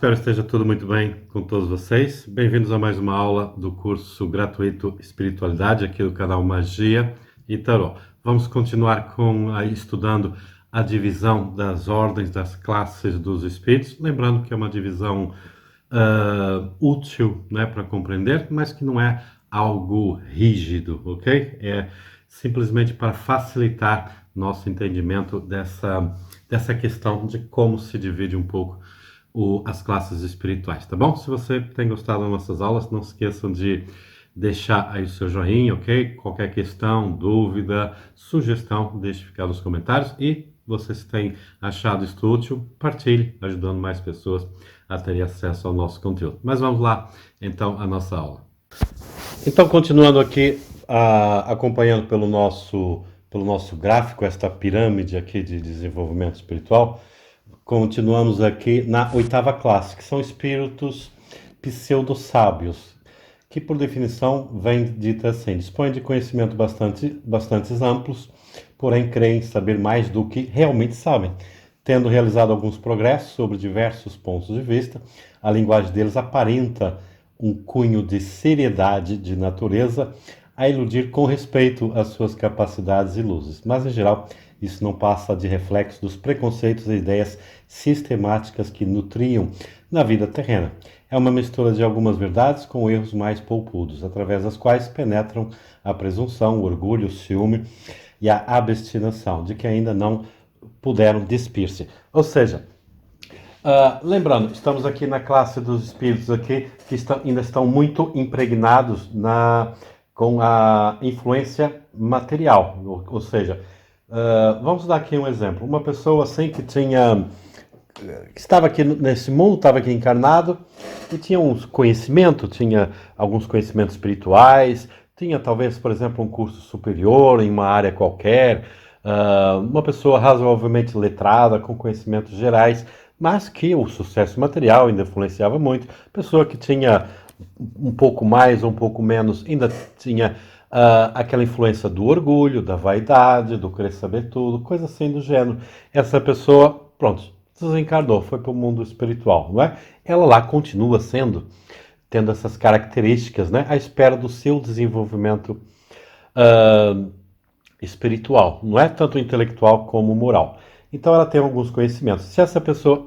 espero que esteja tudo muito bem com todos vocês. Bem-vindos a mais uma aula do curso gratuito Espiritualidade, aqui do canal Magia e Tarô. Vamos continuar estudando a divisão das ordens, das classes dos espíritos, lembrando que é uma divisão útil, né, para compreender, mas que não é algo rígido, ok? É simplesmente para facilitar nosso entendimento dessa questão de como se divide um pouco as classes espirituais, tá bom? Se você tem gostado das nossas aulas, não se esqueçam de deixar aí o seu joinha, ok? Qualquer questão, dúvida, sugestão, deixe ficar nos comentários. E você, se tem achado isto útil, partilhe, ajudando mais pessoas a terem acesso ao nosso conteúdo. Mas vamos lá, então, a nossa aula. Então, continuando aqui, acompanhando pelo nosso gráfico, esta pirâmide aqui de desenvolvimento espiritual, continuamos aqui na oitava classe, que são espíritos pseudo-sábios, que por definição vem dita assim: dispõem de conhecimento bastante amplos, porém creem saber mais do que realmente sabem. Tendo realizado alguns progressos sobre diversos pontos de vista, a linguagem deles aparenta um cunho de seriedade de natureza a iludir com respeito às suas capacidades e luzes, mas em geral isso não passa de reflexo dos preconceitos e ideias sistemáticas que nutriam na vida terrena. É uma mistura de algumas verdades com erros mais polpudos, através das quais penetram a presunção, o orgulho, o ciúme e a abstinação de que ainda não puderam despir-se. Ou seja, lembrando, estamos aqui na classe dos espíritos aqui que ainda estão muito impregnados com a influência material, ou seja, vamos dar aqui um exemplo. Uma pessoa assim que estava aqui nesse mundo, estava aqui encarnado e tinha tinha alguns conhecimentos espirituais, tinha talvez, por exemplo, um curso superior em uma área qualquer, uma pessoa razoavelmente letrada, com conhecimentos gerais, mas que o sucesso material ainda influenciava muito. Pessoa que tinha um pouco mais ou um pouco menos, ainda tinha aquela influência do orgulho, da vaidade, do querer saber tudo, coisa assim do gênero. Essa pessoa, pronto, desencarnou, foi para o mundo espiritual, não é? Ela lá continua tendo essas características, né? À espera do seu desenvolvimento espiritual, não é tanto intelectual como moral. Então ela tem alguns conhecimentos. Se essa pessoa,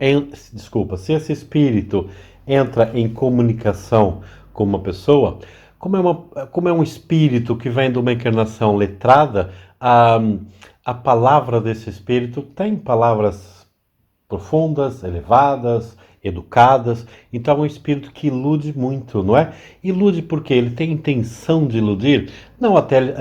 se esse espírito entra em comunicação com uma pessoa, como é um espírito que vem de uma encarnação letrada, a palavra desse espírito tem palavras profundas, elevadas, educadas. Então é um espírito que ilude muito, não é? Ilude porque ele tem intenção de iludir, não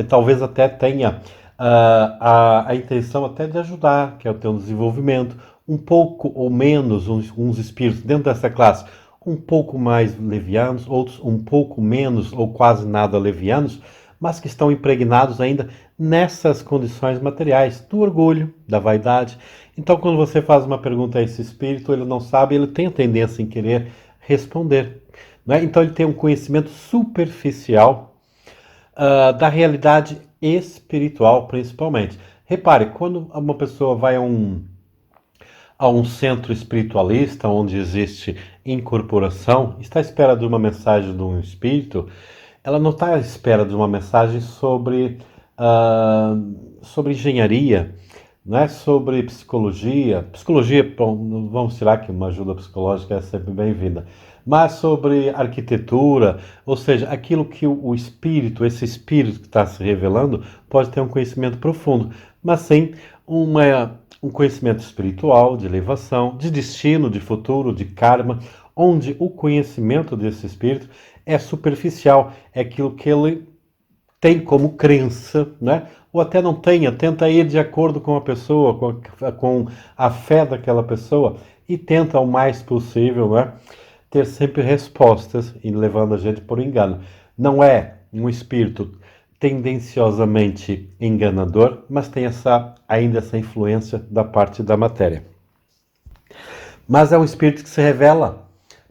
talvez até tenha a intenção até de ajudar, que é o teu desenvolvimento, um pouco ou menos, uns espíritos dentro dessa classe, um pouco mais levianos, outros um pouco menos ou quase nada levianos, mas que estão impregnados ainda nessas condições materiais, do orgulho, da vaidade. Então, quando você faz uma pergunta a esse espírito, ele não sabe, ele tem a tendência em querer responder, né? Então, ele tem um conhecimento superficial da realidade espiritual, principalmente. Repare, quando uma pessoa vai a um centro espiritualista, onde existe incorporação, está à espera de uma mensagem de um espírito, ela não está à espera de uma mensagem sobre engenharia, né? Sobre psicologia. Psicologia, bom, vamos tirar que uma ajuda psicológica é sempre bem-vinda. Mas sobre arquitetura, ou seja, aquilo que o espírito, esse espírito que está se revelando, pode ter um conhecimento profundo, mas sim um conhecimento espiritual, de elevação, de destino, de futuro, de karma, onde o conhecimento desse espírito é superficial, é aquilo que ele tem como crença, né? Ou até não tenha, tenta ir de acordo com a pessoa, com a fé daquela pessoa e tenta o mais possível, né, ter sempre respostas e levando a gente por engano. Não é um espírito tendenciosamente enganador, mas tem ainda essa influência da parte da matéria. Mas é um espírito que se revela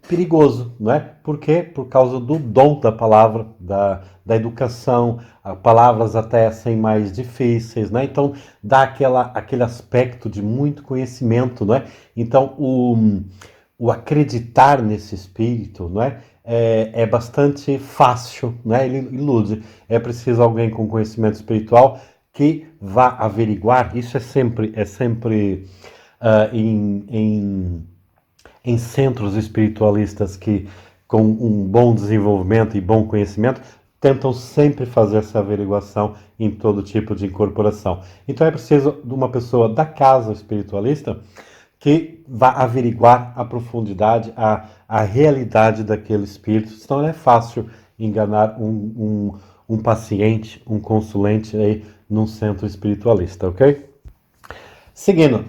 perigoso, não é? Por quê? Por causa do dom da palavra, da educação, palavras até assim mais difíceis, né? Então dá aquele aspecto de muito conhecimento, não é? Então o acreditar nesse espírito, não é? É bastante fácil, né? Ele ilude. É preciso alguém com conhecimento espiritual que vá averiguar. Isso é sempre em centros espiritualistas que, com um bom desenvolvimento e bom conhecimento, tentam sempre fazer essa averiguação em todo tipo de incorporação. Então é preciso de uma pessoa da casa espiritualista que vá averiguar a profundidade, a realidade daquele espírito. Senão é fácil enganar um paciente, um consulente aí num centro espiritualista, ok? Seguindo,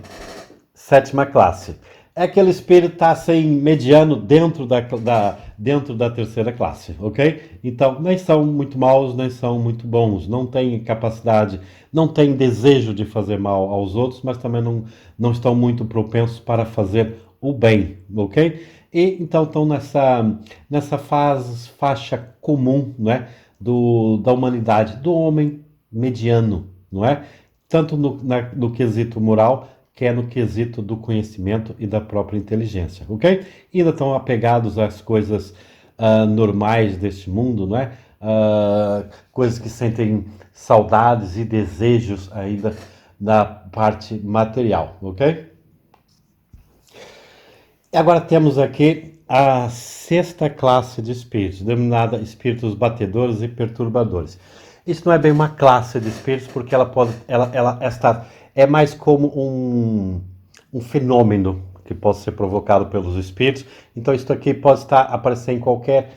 sétima classe. É aquele espírito que está assim, mediano dentro da terceira classe, ok? Então, nem são muito maus, nem são muito bons. Não têm capacidade, não têm desejo de fazer mal aos outros, mas também não estão muito propensos para fazer o bem, ok? E então estão nessa faixa comum, né, da humanidade, do homem mediano, não é? Tanto no quesito moral, que é no quesito do conhecimento e da própria inteligência, ok? E ainda estão apegados às coisas normais deste mundo, não é? Coisas que sentem saudades e desejos ainda da parte material, ok? E agora temos aqui a sexta classe de espíritos, denominada espíritos batedores e perturbadores. Isso não é bem uma classe de espíritos, porque esta é mais como um fenômeno que pode ser provocado pelos espíritos. Então isso aqui pode aparecer em qualquer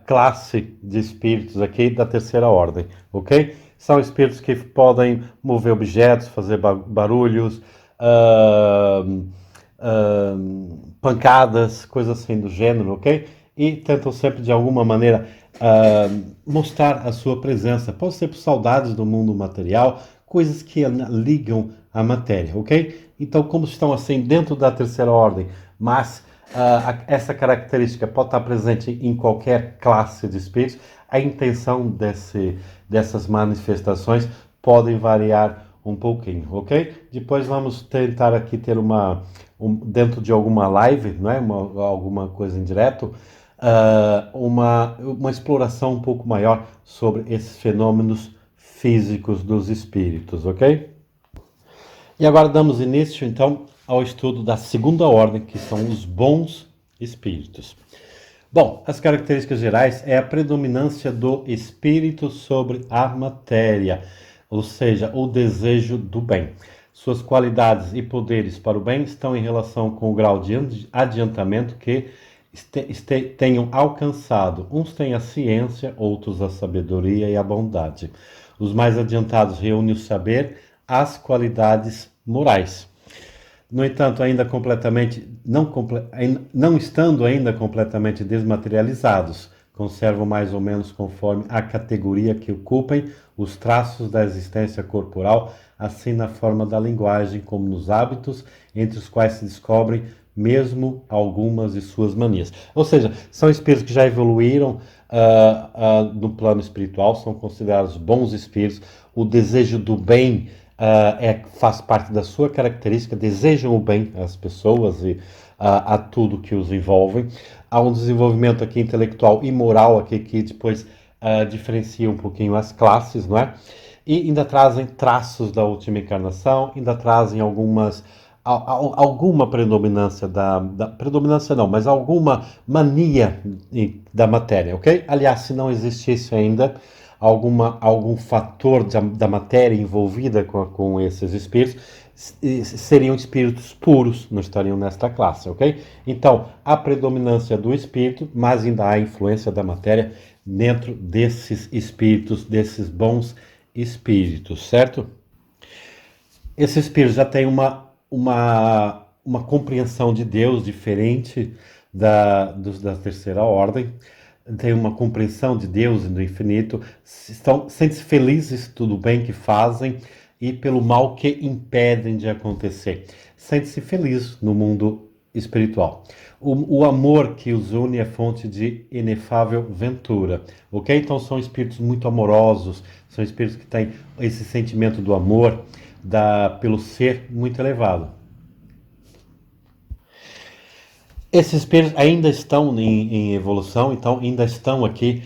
classe de espíritos aqui da terceira ordem, ok? São espíritos que podem mover objetos, fazer barulhos, pancadas, coisas assim do gênero, ok? E tentam sempre de alguma maneira mostrar a sua presença. Pode ser por saudades do mundo material, coisas que ligam à matéria, ok? Então, como estão assim dentro da terceira ordem, mas essa característica pode estar presente em qualquer classe de espíritos, a intenção dessas manifestações podem variar um pouquinho, ok? Depois vamos tentar aqui ter dentro de alguma live, não é? Alguma coisa em direto, uma exploração um pouco maior sobre esses fenômenos físicos dos espíritos, ok? E agora damos início, então, ao estudo da segunda ordem, que são os bons espíritos. Bom, as características gerais é a predominância do espírito sobre a matéria, ou seja, o desejo do bem. Suas qualidades e poderes para o bem estão em relação com o grau de adiantamento que tenham alcançado. Uns têm a ciência, outros a sabedoria e a bondade. Os mais adiantados reúnem o saber, as qualidades morais. No entanto, não estando ainda completamente desmaterializados, conservam mais ou menos conforme a categoria que ocupem os traços da existência corporal, assim na forma da linguagem como nos hábitos, entre os quais se descobrem mesmo algumas de suas manias. Ou seja, são espíritos que já evoluíram no plano espiritual, são considerados bons espíritos. O desejo do bem faz parte da sua característica, desejam o bem às pessoas e a tudo que os envolve. Há um desenvolvimento aqui intelectual e moral aqui que depois diferencia um pouquinho as classes, não é? E ainda trazem traços da última encarnação, ainda trazem alguma predominância predominância não, mas alguma mania da matéria, ok? Aliás, se não existisse ainda algum fator da matéria envolvida com esses espíritos, seriam espíritos puros, não estariam nesta classe, ok? Então, a predominância do espírito, mas ainda há influência da matéria dentro desses espíritos, desses bons espíritos, certo? Esse espírito já tem uma compreensão de Deus diferente da terceira ordem, tem uma compreensão de Deus e do infinito, sentem-se felizes tudo bem que fazem e pelo mal que impedem de acontecer. Sente-se feliz no mundo espiritual. O amor que os une é fonte de inefável ventura, ok? Então são espíritos muito amorosos, são espíritos que têm esse sentimento do amor pelo ser muito elevado. Esses espíritos ainda estão em evolução, então ainda estão aqui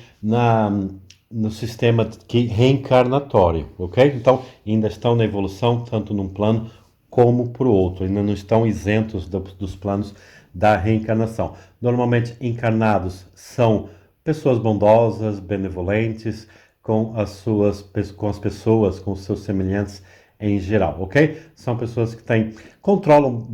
no sistema reencarnatório, ok? Então ainda estão na evolução, tanto num plano como para o outro, ainda não estão isentos dos planos da reencarnação. Normalmente encarnados são pessoas bondosas, benevolentes, com as pessoas, com os seus semelhantes em geral, ok? São pessoas que controlam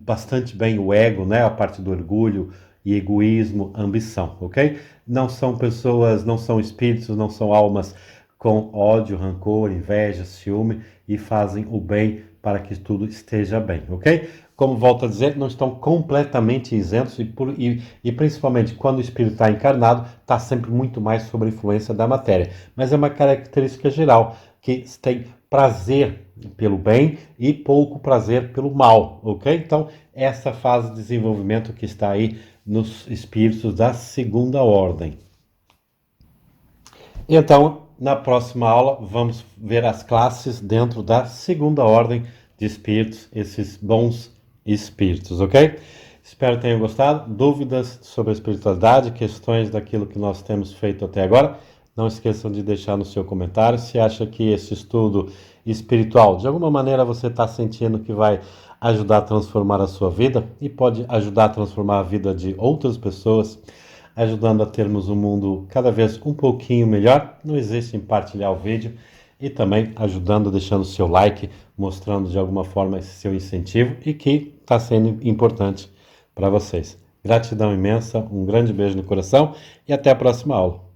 bastante bem o ego, né? A parte do orgulho e egoísmo, ambição, ok? Não são pessoas, não são espíritos, não são almas com ódio, rancor, inveja, ciúme e fazem o bem para que tudo esteja bem, ok? Como volto a dizer, não estão completamente isentos e principalmente quando o espírito está encarnado, está sempre muito mais sob a influência da matéria. Mas é uma característica geral, que tem prazer pelo bem e pouco prazer pelo mal, ok? Então, essa fase de desenvolvimento que está aí nos espíritos da segunda ordem. Então, na próxima aula, vamos ver as classes dentro da segunda ordem de espíritos, esses bons espíritos, ok? Espero que tenham gostado. Dúvidas sobre a espiritualidade, questões daquilo que nós temos feito até agora, não esqueçam de deixar no seu comentário. Se acha que esse estudo espiritual, de alguma maneira você está sentindo que vai ajudar a transformar a sua vida e pode ajudar a transformar a vida de outras pessoas, ajudando a termos um mundo cada vez um pouquinho melhor, não existe em partilhar o vídeo e também ajudando, deixando seu like, mostrando de alguma forma esse seu incentivo e que está sendo importante para vocês. Gratidão imensa, um grande beijo no coração e até a próxima aula.